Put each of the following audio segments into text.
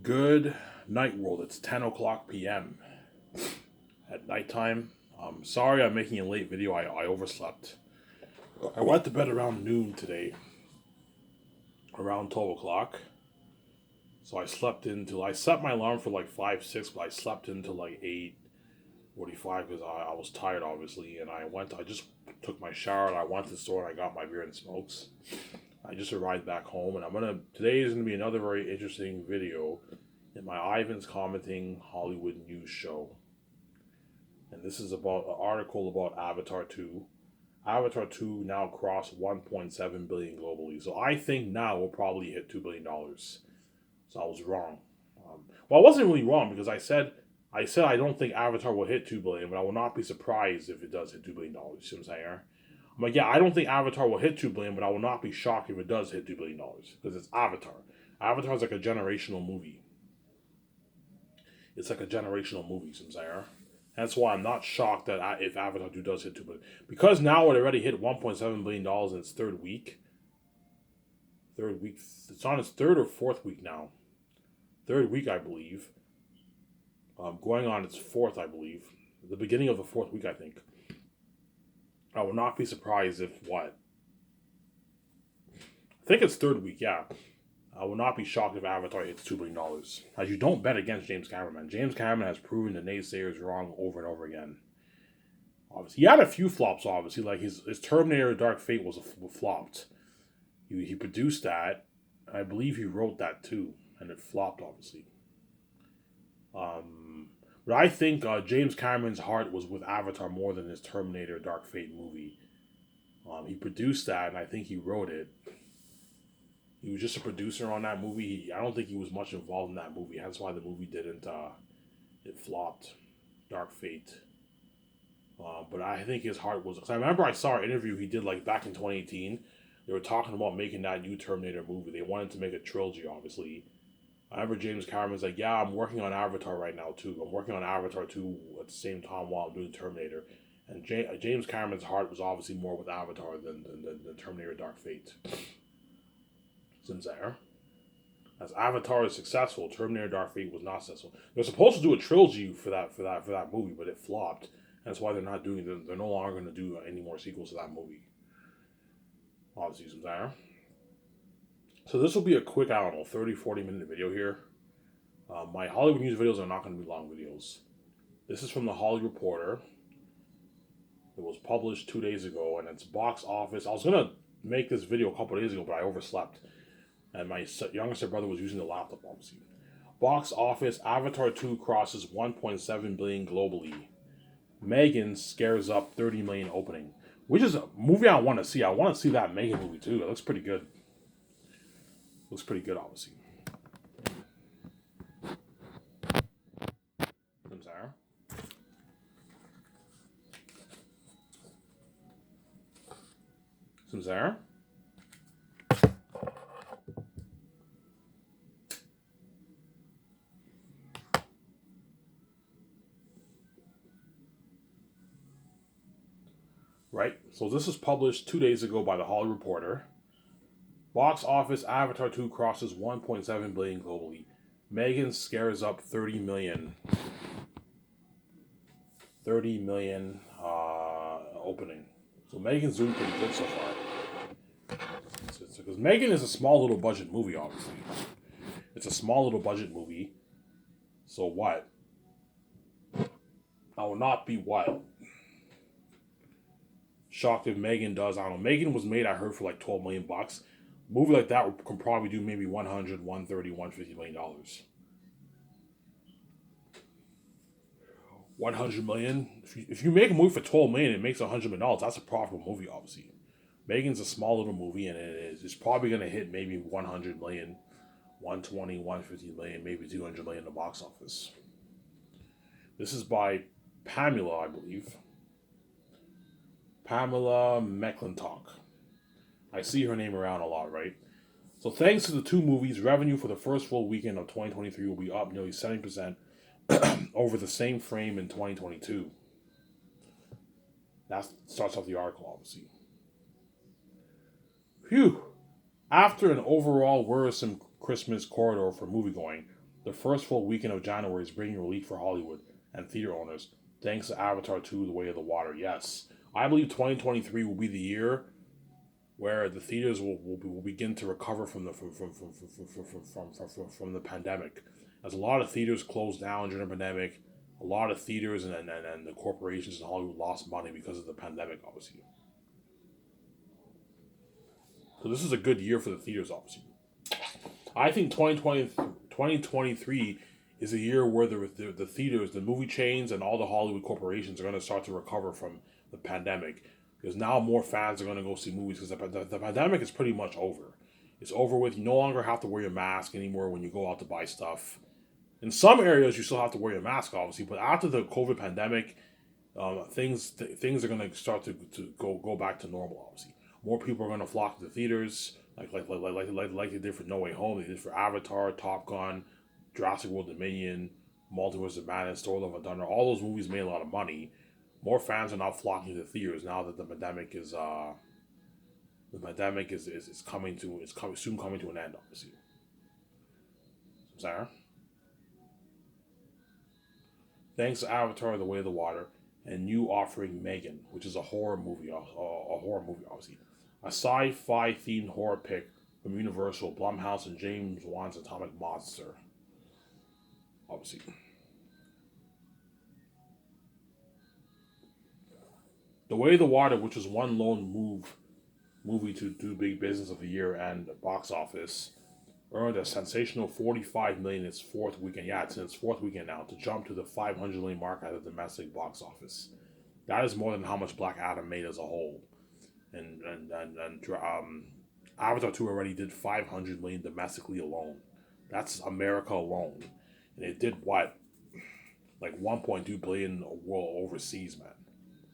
Good night, world. It's 10 o'clock p.m. at nighttime. Sorry I'm making a late video. I overslept. I went to bed around noon today, around 12 o'clock. So I slept until I set my alarm for like 5, 6, but I slept until like 8:45 because I was tired, obviously. And I just took my shower and I went to the store and I got my beer and smokes. I just arrived back home and today is gonna be another very interesting video in my Ivan's Commenting Hollywood News show. And this is about an article about Avatar 2. Avatar 2 now crossed 1.7 billion globally. So I think now we'll probably hit $2 billion. So I was wrong. Well, I wasn't really wrong because I said I don't think Avatar will hit 2 billion, but I will not be surprised if it does hit $2 billion. You see what I'm saying? I'm like, yeah, I don't think Avatar will hit 2 billion, but I will not be shocked if it does hit $2 billion because it's Avatar. Avatar is like a generational movie. It's like a generational movie, you see what I'm saying? That's why I'm not shocked that if Avatar 2 does hit 2 billion. Because now it already hit $1.7 billion in its third week. It's on its third or fourth week now. Third week, I believe. Going on its fourth, I believe. The beginning of the fourth week, I think. I will not be surprised if what? I think it's third week, yeah. I will not be shocked if Avatar hits $2 billion. As you don't bet against James Cameron, man. James Cameron has proven the naysayers wrong over and over again. Obviously, he had a few flops, obviously. Like his Terminator Dark Fate was flopped. He produced that. I believe he wrote that too. And it flopped, obviously. But I think James Cameron's heart was with Avatar more than his Terminator Dark Fate movie. He produced that, and I think he wrote it. He was just a producer on that movie. I don't think he was much involved in that movie. That's why the movie didn't. It flopped. Dark Fate. But I think his heart was. Cause I remember I saw an interview he did like back in 2018. They were talking about making that new Terminator movie. They wanted to make a trilogy, obviously. I remember James Cameron's like, yeah, I'm working on Avatar right now too. I'm working on Avatar 2 at the same time while I'm doing Terminator. And James Cameron's heart was obviously more with Avatar than Terminator Dark Fate. Since there. As Avatar is successful, Terminator Dark Fate was not successful. They're supposed to do a trilogy for that movie, but it flopped. That's why they're not doing it. They're no longer going to do any more sequels to that movie. Obviously, some there. So this will be a quick, I don't know, 30, 40-minute video here. My Hollywood news videos are not going to be long videos. This is from the Hollywood Reporter. It was published 2 days ago, and it's box office. I was going to make this video a couple of days ago, but I overslept. And my youngest brother was using the laptop, obviously. Box office, Avatar 2 crosses 1.7 billion globally. Megan scares up 30 million opening. Which is a movie I want to see. I want to see that Megan movie too. It looks pretty good. Looks pretty good, obviously. I'm sorry. Some Zara. Right? So this was published 2 days ago by the Hollywood Reporter. Box office Avatar 2 crosses 1.7 billion globally. Megan scares up 30 million. 30 million opening. So Megan's doing pretty good so far. Because Megan is a small little budget movie, obviously. It's a small little budget movie. So what? I will not be wild. Shocked if Megan does. I don't know. Megan was made, I heard, for like 12 million bucks. A movie like that can probably do maybe 100, 130, 150 million dollars. 100 million. If you make a movie for 12 million, it makes 100 million dollars. That's a profitable movie, obviously. Megan's a small little movie, and it's probably gonna hit maybe 100 million, 120, 150 million, maybe 200 million in the box office. This is by Pamela, I believe. Pamela McClintock. I see her name around a lot, right? So thanks to the two movies, revenue for the first full weekend of 2023 will be up nearly 70% over the same frame in 2022. That starts off the article, obviously. Phew. After an overall worrisome Christmas corridor for moviegoing, The first full weekend of January is bringing relief for Hollywood and theater owners, thanks to Avatar 2: The Way of the Water. Yes, I believe 2023 will be the year where the theaters will begin to recover from the pandemic. As a lot of theaters closed down during the pandemic, a lot of theaters and the corporations in Hollywood lost money because of the pandemic, obviously. So this is a good year for the theaters, obviously. I think 2023 is a year where the theaters, the movie chains, and all the Hollywood corporations are going to start to recover from the pandemic. Because now more fans are going to go see movies because the pandemic is pretty much over. It's over with. You no longer have to wear your mask anymore when you go out to buy stuff. In some areas, you still have to wear your mask, obviously, but after the COVID pandemic, things are going to start to go back to normal. Obviously, more people are going to flock to the theaters, like they did for No Way Home, they did for Avatar, Top Gun, Jurassic World Dominion, Multiverse of Madness, Thor: Love and Thunder. All those movies made a lot of money. More fans are now flocking to the theaters now that the pandemic is coming to soon coming to an end. Obviously, Sarah. Thanks to Avatar: The Way of the Water and new offering Megan, which is a horror movie, a horror movie, obviously, a sci-fi themed horror pick from Universal, Blumhouse, and James Wan's Atomic Monster, obviously. The Way of the Water, which was one lone movie to do big business of the year and box office, earned a sensational 45 million its fourth weekend. Yeah, it's in its fourth weekend now to jump to the 500 million mark at the domestic box office. That is more than how much Black Adam made as a whole. And Avatar 2 already did 500 million domestically alone. That's America alone. And it did what? Like 1.2 billion world overseas, man.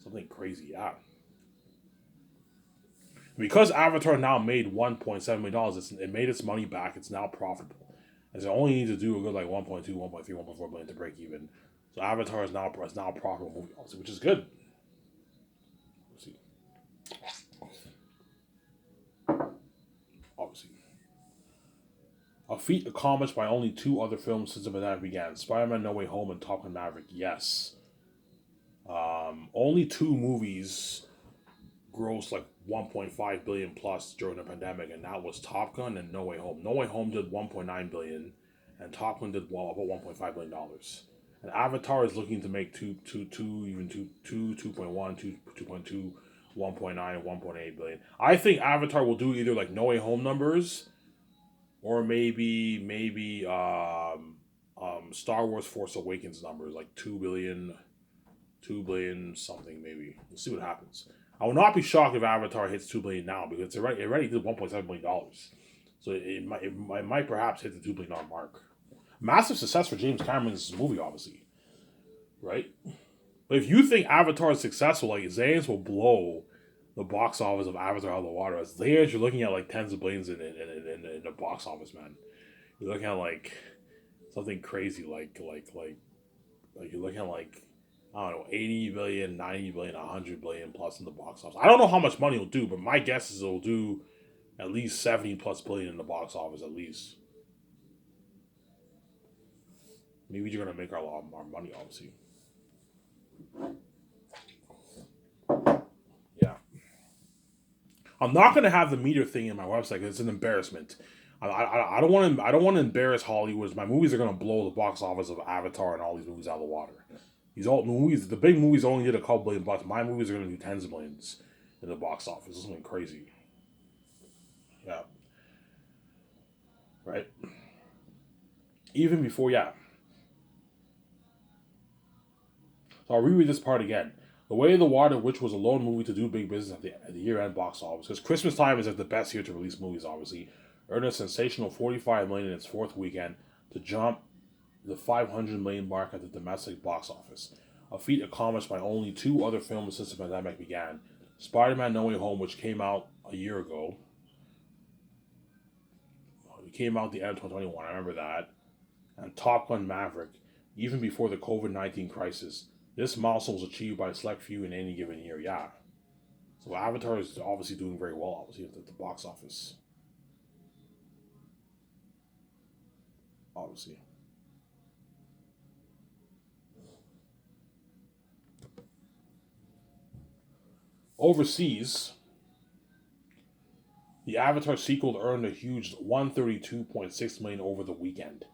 Something crazy, yeah. Because Avatar now made $1.7 million, it made its money back. It's now profitable. And so it only needs to do a good like 1.2, 1.3, 1.4 billion to break even. So Avatar is now a profitable movie, also, which is good. Let's see. Obviously. A feat accomplished by only two other films since the pandemic began: Spider-Man: No Way Home and Top Gun: Maverick. Yes. Only two movies grossed like 1.5 billion plus during the pandemic, and that was Top Gun and No Way Home. No Way Home did 1.9 billion, and Top Gun did about 1.5 billion dollars. And Avatar is looking to make 2.1, 2.2, 1.9, 1.8 billion. I think Avatar will do either like No Way Home numbers, or maybe Star Wars Force Awakens numbers, like 2 billion something maybe. We'll see what happens. I will not be shocked if Avatar hits 2 billion now because it already did $1.7 billion. So it might perhaps hit the $2 billion mark. Massive success for James Cameron's movie, obviously, right? But if you think Avatar is successful, like Zayas will blow the box office of Avatar out of the water. As Zayas, you're looking at like tens of billions in the box office, man. You're looking at like something crazy, like you're looking at like I don't know, 80 billion, 90 billion, 100 billion plus in the box office. I don't know how much money it'll do, but my guess is it'll do at least 70 plus billion in the box office, at least. Maybe you're going to make a lot more money, obviously. Yeah. I'm not going to have the meter thing in my website because it's an embarrassment. I don't want to. I don't want to embarrass Hollywood. My movies are going to blow the box office of Avatar and all these movies out of the water. These old movies, the big movies only did a couple billion bucks. My movies are going to do tens of millions in the box office. It's something crazy. Yeah. Right? Even before, yeah. So I'll reread this part again. The Way of the Water, which was a lone movie to do big business at the year-end box office, because Christmas time is like the best year to release movies, obviously, earned a sensational 45 million in its fourth weekend to jump the 500 million mark at the domestic box office, a feat accomplished by only two other films since the pandemic began: Spider-Man: No Way Home, which came out a year ago. It came out the end of 2021. I remember that, and Top Gun: Maverick, even before the COVID-19 crisis. This milestone was achieved by a select few in any given year. Yeah. So Avatar is obviously doing very well, obviously, at the box office. Obviously. Overseas, the Avatar sequel earned a huge 132.6 million over the weekend.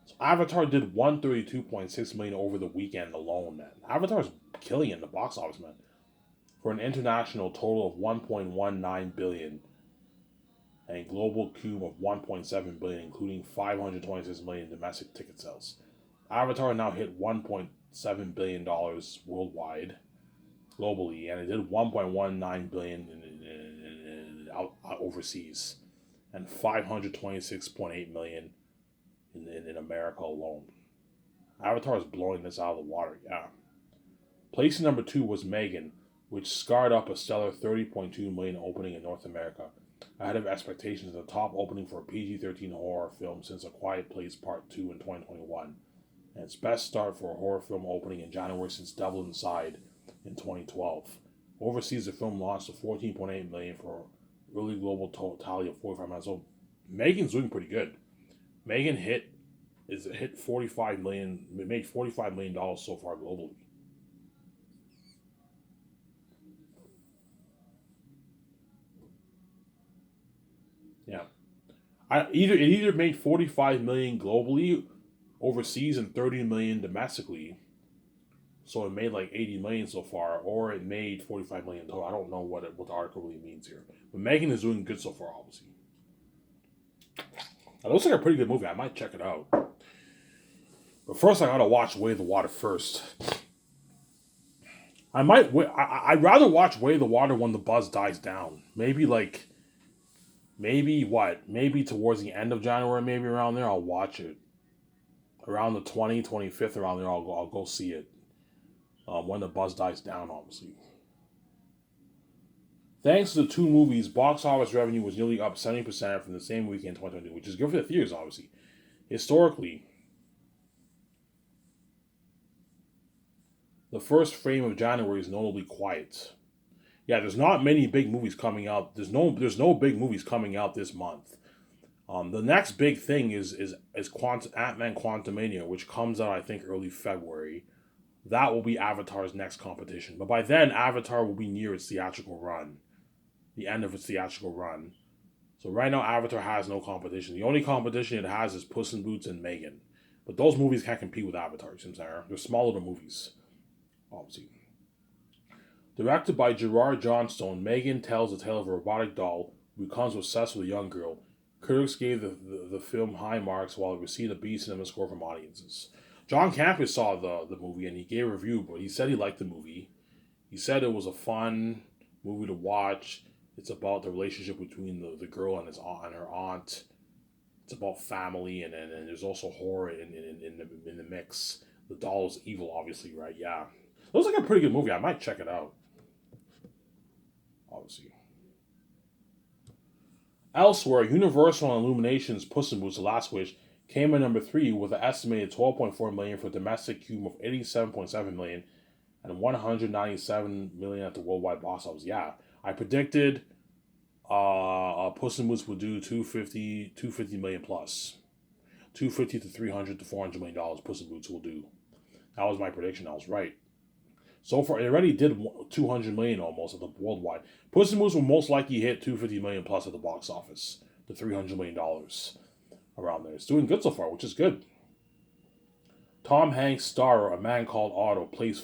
So Avatar did 132.6 million over the weekend alone, man. Avatar's killing it in the box office, man. For an international total of 1.19 billion and a global cube of 1.7 billion, including 526 million domestic ticket sales. Avatar now hit 1.7 billion dollars worldwide, globally, and it did 1.19 billion overseas, and 526.8 million in America alone. Avatar is blowing this out of the water, yeah. Place number 2 was Megan, which scarred up a stellar 30.2 million opening in North America, ahead of expectations, the top opening for a PG-13 horror film since A Quiet Place Part 2 in 2021, and its best start for a horror film opening in January since Devil Inside in 2012. Overseas, the film launched to 14.8 million for early global tally of 45 million. So Megan's doing pretty good. Megan hit 45 million. It made $45 million so far globally. Yeah, it either made 45 million globally, overseas, and 30 million domestically. So it made like 80 million so far, or it made 45 million total. I don't know what the article really means here. But Megan is doing good so far, obviously. It looks like a pretty good movie. I might check it out. But first, I gotta watch Way of the Water first. I'd rather watch Way of the Water when the buzz dies down. Maybe towards the end of January, maybe around there, I'll watch it. Around the 25th, around there, I'll go see it. When the buzz dies down, obviously. Thanks to the two movies, box office revenue was nearly up 70% from the same weekend in 2022, which is good for the theaters, obviously. Historically, the first frame of January is notably quiet. Yeah, there's not many big movies coming out. There's no big movies coming out this month. The next big thing is Ant-Man Quantumania, which comes out I think early February. That will be Avatar's next competition. But by then, Avatar will be near its theatrical run. The end of its theatrical run. So right now, Avatar has no competition. The only competition it has is Puss in Boots and Megan. But those movies can't compete with Avatar, you see what I'm saying? They're smaller than movies, obviously. Directed by Gerard Johnstone, Megan tells the tale of a robotic doll who becomes obsessed with a young girl. Critics gave the film high marks while it received a B cinema score from audiences. John Campus saw the movie and he gave a review, but he said he liked the movie. He said it was a fun movie to watch. It's about the relationship between the girl and her aunt. It's about family, and there's also horror in the mix. The doll is evil, obviously, right? Yeah. Looks like a pretty good movie. I might check it out. Obviously. Elsewhere, Universal and Illumination's Puss in Boots: The Last Wish came in number 3 with an estimated 12.4 million for a domestic cube of 87.7 million and 197 million at the worldwide box office. Yeah, I predicted Puss in Boots would do 250 million plus. 250 to 300 to 400 million dollars Puss in Boots will do. That was my prediction. I was right. So far, it already did 200 million almost at the worldwide. Puss in Boots will most likely hit 250 million plus at the box office. The $300 million around there. It's doing good so far, which is good. Tom Hanks' star, A Man Called Otto, placing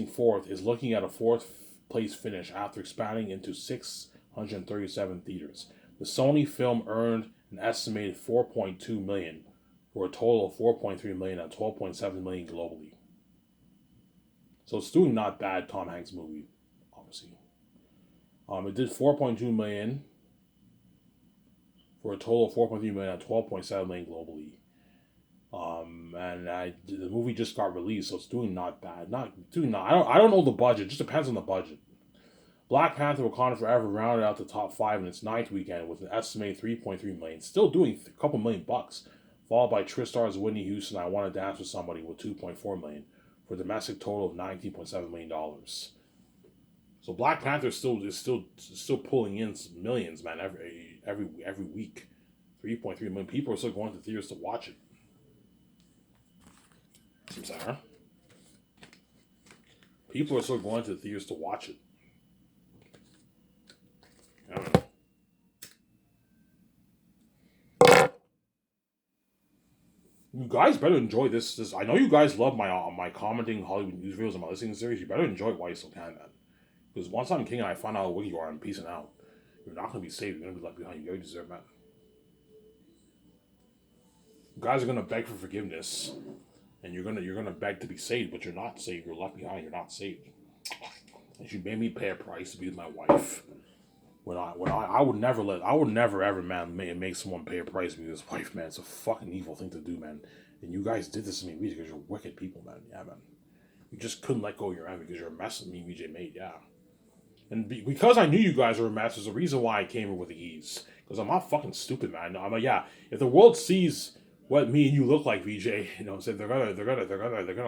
fourth, is looking at a fourth place finish after expanding into 637 theaters. The Sony film earned an estimated 4.2 million for a total of 4.3 million and 12.7 million globally. So it's doing not bad, Tom Hanks movie, obviously. It did 4.2 million for a total of 4.3 million and 12.7 million globally. The movie just got released, so it's doing not bad. I don't know the budget. It just depends on the budget. Black Panther: Wakanda Forever rounded out the top 5 in its 9th weekend with an estimated 3.3 million, still doing a couple million bucks. Followed by Tristar's Whitney Houston: I Want to Dance with Somebody with 2.4 million for a domestic total of $19.7 million. So Black Panther is still pulling in millions, man, every week. 3.3 million people are still going to theaters to watch it. Seems like, huh? People are still going to the theaters to watch it. I don't know. You guys better enjoy this. I know you guys love my commenting Hollywood news videos and my listening series. You better enjoy it while you still can, man. Because once I'm king and I find out how wicked you are, I'm peacing out. You're not gonna be saved. You're gonna be left behind. You already deserve that. You guys are gonna beg for forgiveness, and you're gonna beg to be saved, but you're not saved. You're left behind. You're not saved. And she made me pay a price to be with my wife. I would never ever, man, make someone pay a price to be with his wife, man. It's a fucking evil thing to do, man. And you guys did this to me, VJ, because you're wicked people, man. Yeah, man. You just couldn't let go of your end because you're a mess that me and VJ made, yeah. And because I knew you guys were a mess, there's a reason why I came here with the ease. Because I'm not fucking stupid, man. I'm like, yeah, if the world sees what me and you look like, VJ, so they're gonna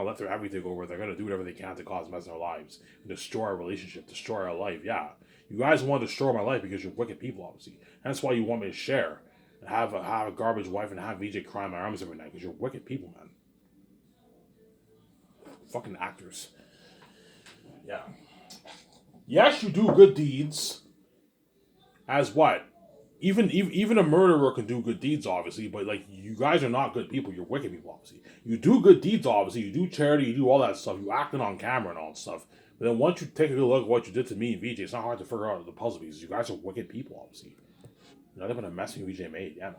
let their everything go over. They're gonna do whatever they can to cause mess in our lives, destroy our relationship, destroy our life. Yeah, you guys want to destroy my life because you're wicked people, obviously. That's why you want me to share and have a garbage wife and have VJ cry in my arms every night because you're wicked people, man. Fucking actors. Yeah. Yes, you do good deeds. As what? Even a murderer can do good deeds, obviously. But like, you guys are not good people. You're wicked people, obviously. You do good deeds, obviously. You do charity. You do all that stuff. You acting on camera and all that stuff. But then once you take a good look at what you did to me and VJ, it's not hard to figure out the puzzle pieces. You guys are wicked people, obviously. You're not even a mess VJ made, yeah, man.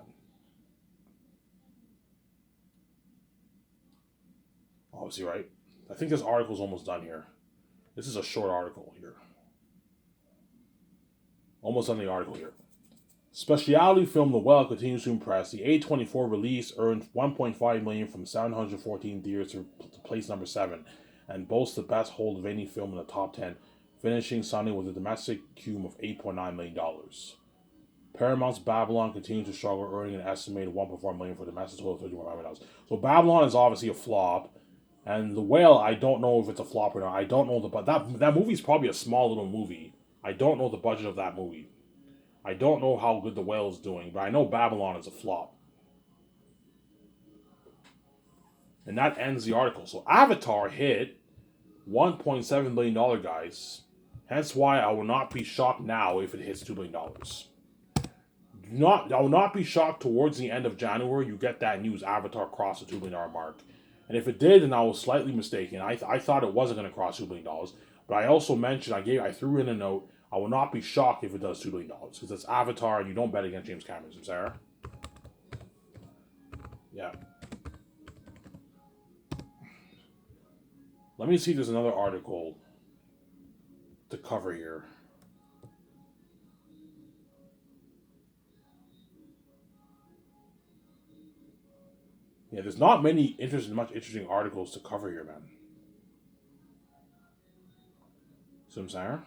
Obviously, right? I think this article's almost done here. This is a short article here. Almost done the article here. Specialty film The Well continues to impress. The A24 release earned $1.5 million from 714 theaters to place number 7 and boasts the best hold of any film in the top 10, finishing Sunday with a domestic cume of $8.9 million. Paramount's Babylon continued to struggle, earning an estimated $1.4 million for a domestic total of $31 million. So Babylon is obviously a flop, and The Whale, I don't know if it's a flop or not. I don't know but that movie's probably a small little movie. I don't know the budget of that movie. I don't know how good The Whale is doing, but I know Babylon is a flop. And that ends the article. So Avatar hit $1.7 billion, guys. Hence why I will not be shocked now if it hits $2 billion. I will not be shocked towards the end of January you get that news Avatar crossed the $2 billion mark. And if it did, then I was slightly mistaken. I thought it wasn't going to cross $2 billion. But I also mentioned, I threw in a note, I will not be shocked if it does $2 billion. Because it's Avatar and you don't bet against James Cameron, Sarah. Yeah. Let me see if there's another article to cover here. Yeah, there's not much interesting articles to cover here, man. See what I'm saying?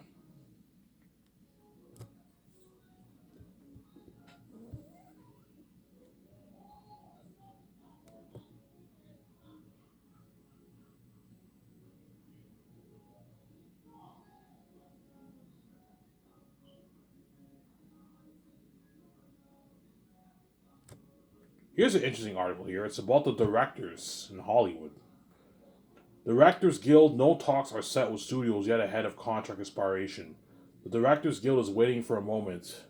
Here's an interesting article here. It's about the directors in Hollywood. The Directors Guild, no talks are set with studios yet ahead of contract expiration. The Directors Guild is waiting for a moment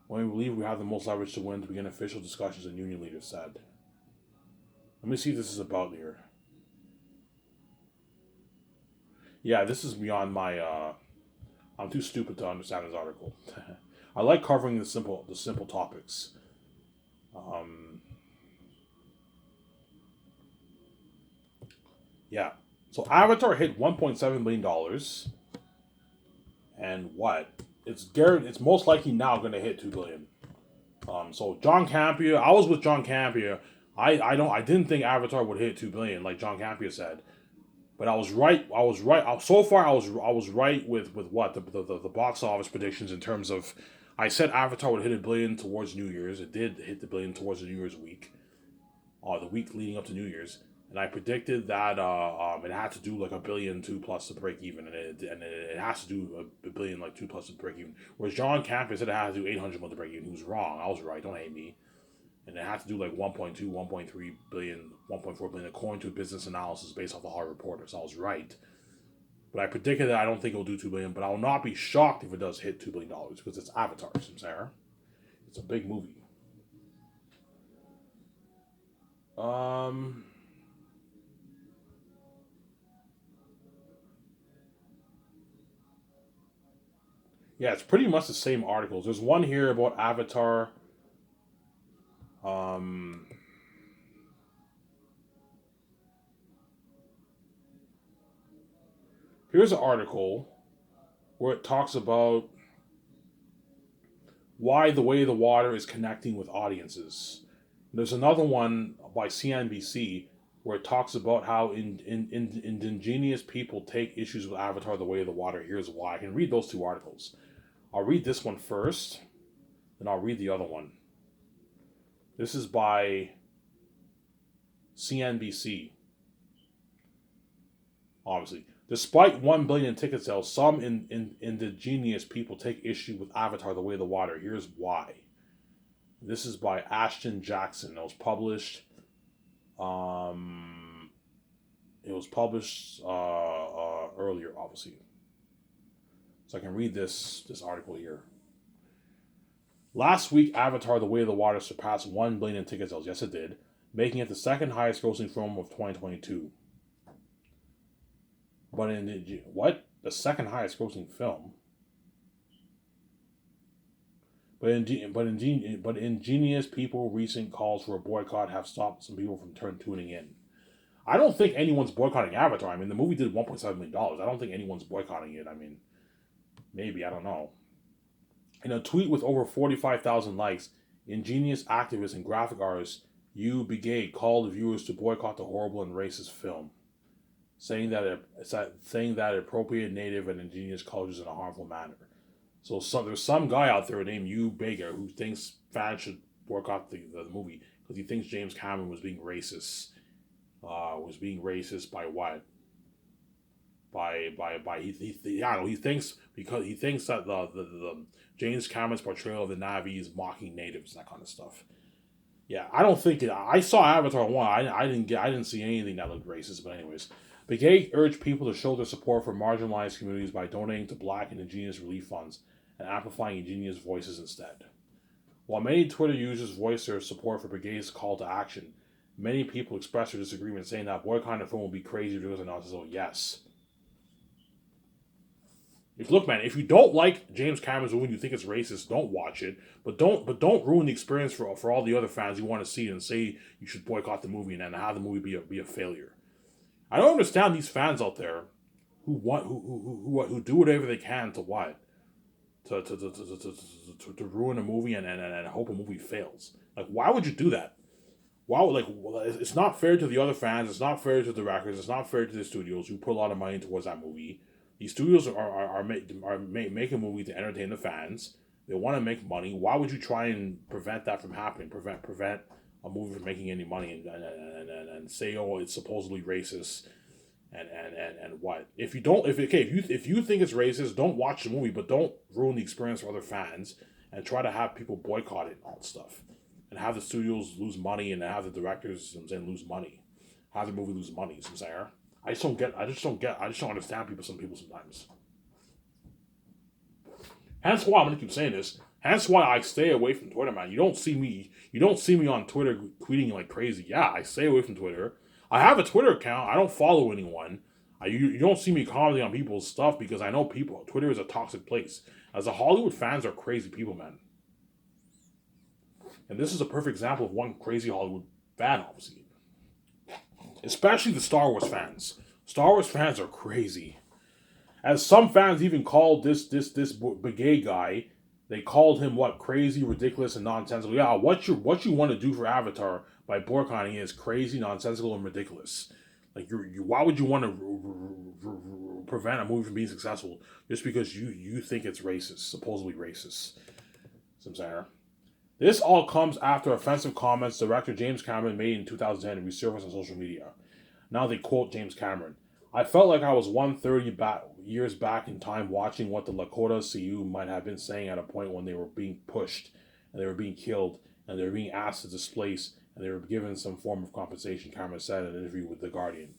when we believe we have the most leverage to win to begin official discussions, and union leaders said. Let me see what this is about here. Yeah, this is beyond my. I'm too stupid to understand this article. I like covering the simple topics. Um, yeah. So Avatar hit $1.7 billion, and what? It's most likely now going to hit $2 billion. So John Campea, I was with John Campea. I didn't think Avatar would hit $2 billion like John Campea said, but I was right. So far, I was right with what the box office predictions in terms of. I said Avatar would hit $1 billion towards New Year's. It did hit $1 billion towards the New Year's week, the week leading up to New Year's. And I predicted that it had to do like $1.2 billion plus to break even, and it has to do $1 billion like 2 plus to break even. Whereas John Campea said it had to do 800 million to break even. He was wrong. I was right. Don't hate me. And it had to do like 1.2, 1.3 billion, 1.4 billion according to business analysis based off the Hollywood Reporter. So I was right. But I predicted that I don't think it'll do $2 billion. But I will not be shocked if it does hit $2 billion because it's Avatar, Sarah. It's a big movie. Yeah, it's pretty much the same articles. There's one here about Avatar. Um, Here's an article where it talks about why The Way of the Water is connecting with audiences. There's another one by CNBC where it talks about how indigenous people take issues with Avatar: The Way of the Water. Here's why. I can read those two articles. I'll read this one first, then I'll read the other one. This is by CNBC. Obviously, despite 1 billion in ticket sales, some indigenous people take issue with Avatar: The Way of the Water. Here's why. This is by Ashton Jackson. It was published. Earlier, obviously. So I can read this article here. Last week, Avatar: The Way of the Water surpassed 1 billion in ticket sales. Yes, it did, making it the second highest grossing film of 2022. But the second highest grossing film? But ingenious people recent calls for a boycott have stopped some people from tuning in. I don't think anyone's boycotting Avatar. I mean, the movie did $1.7 million. I don't think anyone's boycotting it. I mean, maybe, I don't know. In a tweet with over 45,000 likes, ingenious activist and graphic artist Yu Begay called viewers to boycott the horrible and racist film, saying that it appropriated native and indigenous cultures in a harmful manner. So there's some guy out there named Yu Begay who thinks fans should boycott the movie because he thinks James Cameron was being racist. By what? He thinks that the James Cameron's portrayal of the Na'vi is mocking natives and that kind of stuff. Yeah, I don't think it. I saw Avatar 1. I didn't see anything that looked racist. But anyways, Begay urged people to show their support for marginalized communities by donating to Black and Indigenous relief funds and amplifying Indigenous voices instead. While many Twitter users voiced their support for Begay's call to action, many people expressed their disagreement, saying that boycotting the film would be crazy because of nonsense. So yes. Look, man, if you don't like James Cameron's movie and you think it's racist, don't watch it. But don't ruin the experience for all the other fans who want to see it and say you should boycott the movie and then have the movie be a failure. I don't understand these fans out there who do whatever they can to what? To ruin a movie and hope a movie fails. Like, why would you do that? It's not fair to the other fans. It's not fair to the directors. It's not fair to the studios who put a lot of money towards that movie. These studios are making a movie to entertain the fans. They want to make money. Why would you try and prevent that from happening? Prevent a movie from making any money and say, oh, it's supposedly racist and what? If you think it's racist, don't watch the movie, but don't ruin the experience for other fans and try to have people boycott it and all that stuff. And have the studios lose money and have the directors lose money. Have the movie lose money, Sarah. I just don't understand some people sometimes. Hence why I'm gonna keep saying this. Hence why I stay away from Twitter, man. You don't see me on Twitter tweeting like crazy. Yeah, I stay away from Twitter. I have a Twitter account. I don't follow anyone. You don't see me commenting on people's stuff because I know Twitter is a toxic place. As the Hollywood fans are crazy people, man. And this is a perfect example of one crazy Hollywood fan, obviously. Especially the Star Wars fans. Star Wars fans are crazy. As some fans even called this Begay guy, they called him what? Crazy, ridiculous, and nonsensical. Yeah, what you want to do for Avatar by boycotting is crazy, nonsensical, and ridiculous. Like why would you want to prevent a movie from being successful just because you think it's racist, supposedly racist? Samsara. This all comes after offensive comments director James Cameron made in 2010 resurfaced on social media. Now they quote James Cameron. I felt like I was 130 years back in time watching what the Lakota Sioux might have been saying at a point when they were being pushed and they were being killed and they were being asked to displace and they were given some form of compensation, Cameron said in an interview with The Guardian.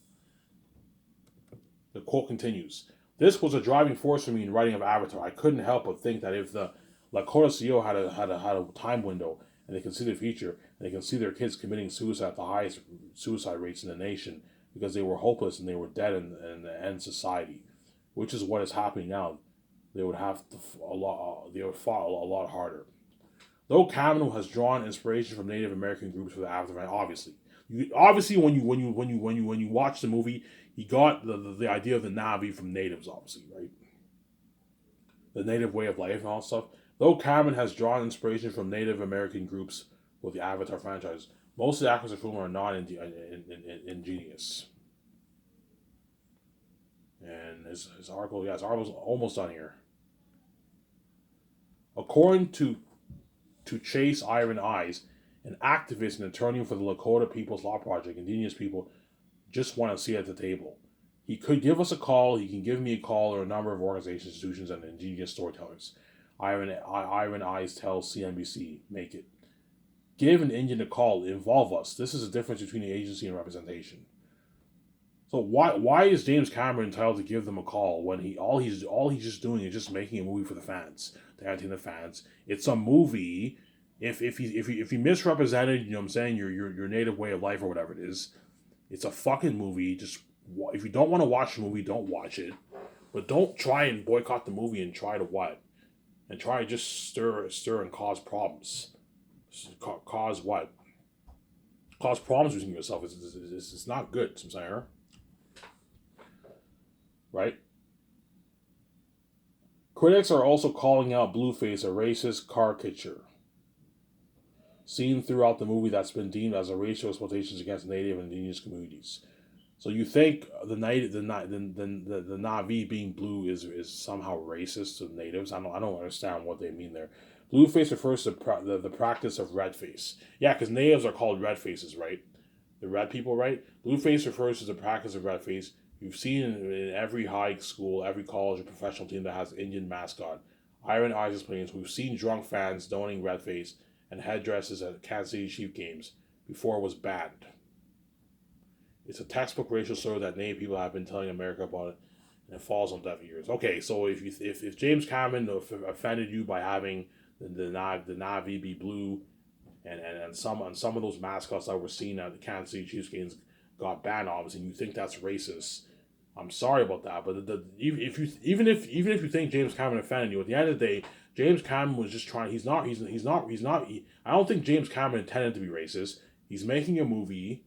The quote continues. This was a driving force for me in writing of Avatar. I couldn't help but think that if the Lakota CEO had a time window and they can see the future and they can see their kids committing suicide at the highest suicide rates in the nation because they were hopeless and they were dead in the end society, which is what is happening now. They would have to a lot. They would fought a lot harder. Though Cameron has drawn inspiration from Native American groups for the Avatar, obviously, obviously when you watch the movie, he got the idea of the Navi from natives, obviously, right? The native way of life and all that stuff. Though Cameron has drawn inspiration from Native American groups with the Avatar franchise, most of the actors of the film are not ingenious. And his article, yeah, his article's almost done here. According to Chase Iron Eyes, an activist and attorney for the Lakota People's Law Project, Indigenous people just want to see at the table. He could give us a call. He can give me a call or a number of organizations, institutions, and Indigenous storytellers. Iron Eyes tells CNBC, make it. Give an Indian a call. Involve us. This is the difference between the agency and representation. So why is James Cameron entitled to give them a call when he's just doing is just making a movie for the fans, to entertain the fans? It's a movie. If he misrepresented, you know what I'm saying, your native way of life or whatever it is, it's a fucking movie. Just if you don't want to watch the movie, don't watch it. But don't try and boycott the movie and try to what? And try to just stir and cause problems. Cause what? Cause problems between yourself. It's not good, some saying, right? Critics are also calling out Blueface a racist caricature seen throughout the movie that's been deemed as a racial exploitation against Native and Indigenous communities. So you think the Navi being blue is somehow racist to natives? I don't understand what they mean there. Blueface refers to the practice of red face. Yeah, because natives are called red faces, right? The red people, right? Blueface refers to the practice of red face. You've seen in every high school, every college or professional team that has an Indian mascot. Iron Eyes explains, we've seen drunk fans donning red face and headdresses at Kansas City Chief games before it was banned. It's a textbook racial slur that Native people have been telling America about it, and it falls on deaf ears. Okay, so if James Cameron offended you by having the Navi be blue, and some of those mascots that were seen at the Kansas City Chiefs games got banned, obviously, and you think that's racist, I'm sorry about that. But even if you think James Cameron offended you, at the end of the day, James Cameron was just trying. I don't think James Cameron intended to be racist. He's making a movie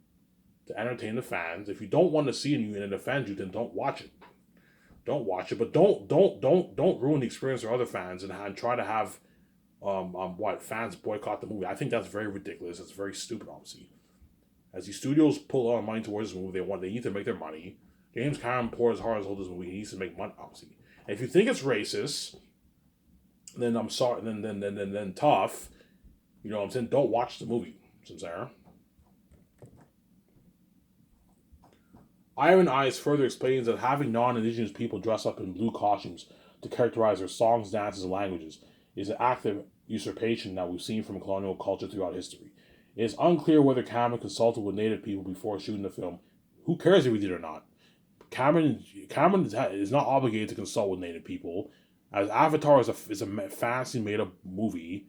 to entertain the fans. If you don't want to see it and it offends you, then don't watch it. Don't watch it, but don't ruin the experience for other fans and try to have fans boycott the movie. I think that's very ridiculous. It's very stupid, obviously. As the studios pull a lot of money towards this movie, they need to make their money. James Cameron poured his heart and soul this movie. He needs to make money, obviously. And if you think it's racist, then I'm sorry. Then tough. You know what I'm saying? Don't watch the movie. Sincere. Iron Eyes further explains that having non-Indigenous people dress up in blue costumes to characterize their songs, dances, and languages is an act of usurpation that we've seen from colonial culture throughout history. It is unclear whether Cameron consulted with Native people before shooting the film. Who cares if he did or not? Cameron is not obligated to consult with Native people. As Avatar is a fantasy made up movie,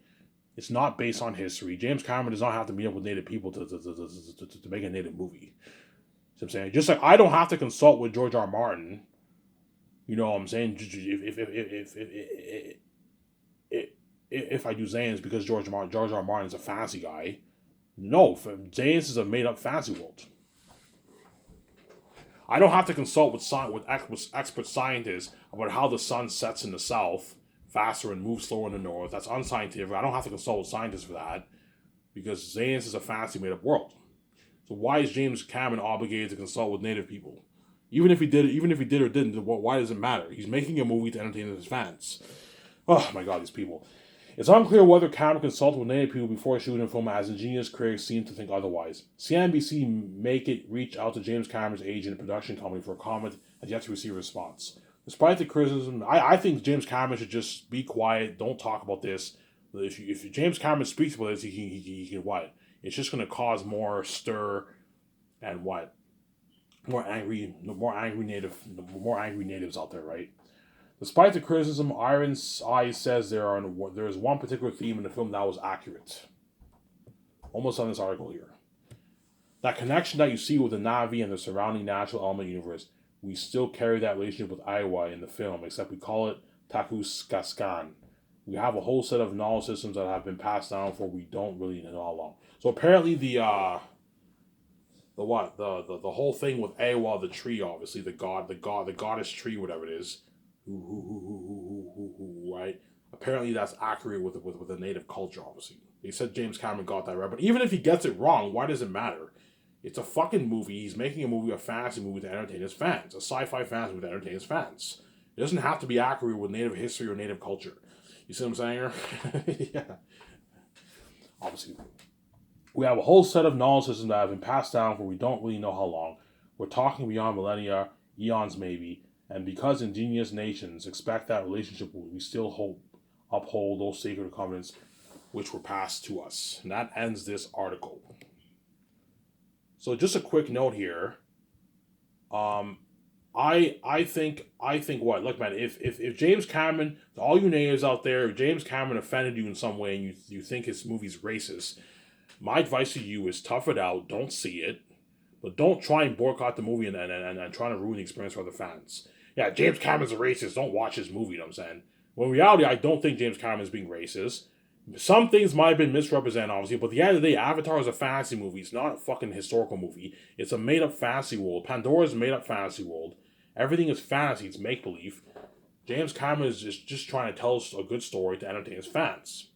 it's not based on history. James Cameron does not have to meet up with Native people to make a Native movie. You know what I'm saying? Just like I don't have to consult with George R. R. Martin. You know what I'm saying? If I do Zane's because George R. R. Martin is a fantasy guy. No, Zane's is a made up fantasy world. I don't have to consult with expert scientists about how the sun sets in the south faster and moves slower in the north. That's unscientific. I don't have to consult with scientists for that because Zane's is a fantasy made up world. So why is James Cameron obligated to consult with Native people? Even if he did or didn't, why does it matter? He's making a movie to entertain his fans. Oh my God, these people. It's unclear whether Cameron consulted with Native people before shooting the film, as ingenious critics seem to think otherwise. CNBC make it reach out to James Cameron's agent and production company for a comment has yet to receive a response. Despite the criticism, I think James Cameron should just be quiet, don't talk about this. If James Cameron speaks about this, he can what? It's just going to cause more stir and what? more angry natives out there, right? Despite the criticism, Irons Eye says there is one particular theme in the film that was accurate. Almost on this article here. That connection that you see with the Na'vi and the surrounding natural element universe, we still carry that relationship with Iowa in the film, except we call it Takusgaskan. We have a whole set of knowledge systems that have been passed down for we don't really know how long. So apparently the whole thing with Iowa, the tree, obviously the goddess tree, whatever it is, right? Apparently that's accurate with the native culture, obviously. They said James Cameron got that right, but even if he gets it wrong, why does it matter? It's a fucking movie. He's making a movie, a fantasy movie to entertain his fans, a sci-fi fantasy movie to entertain his fans. It doesn't have to be accurate with native history or native culture. You see what I'm saying here? Yeah. Obviously, we have a whole set of knowledge systems that have been passed down for we don't really know how long. We're talking beyond millennia, eons maybe, and because indigenous nations expect that relationship, we still uphold those sacred covenants which were passed to us. And that ends this article. So just a quick note here. I think what? Look, man, if James Cameron, all you natives out there, if James Cameron offended you in some way and you think his movie's racist, my advice to you is tough it out, don't see it, but don't try and boycott the movie and try to ruin the experience for other fans. Yeah, James Cameron's a racist, don't watch his movie, you know what I'm saying? Well, in reality, I don't think James Cameron's being racist. Some things might have been misrepresented, obviously, but at the end of the day, Avatar is a fantasy movie. It's not a fucking historical movie. It's a made-up fantasy world. Pandora's a made-up fantasy world. Everything is fantasy. It's make-believe. James Cameron is just trying to tell us a good story to entertain his fans.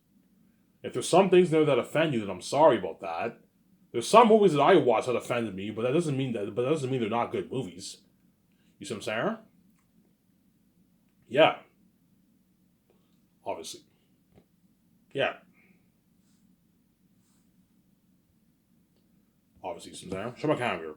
If there's some things there that offend you, then I'm sorry about that. There's some movies that I watch that offended me, but that doesn't mean they're not good movies. You see what I'm saying? Yeah. Obviously. Yeah. Obviously, you see what I'm saying? Show my camera here.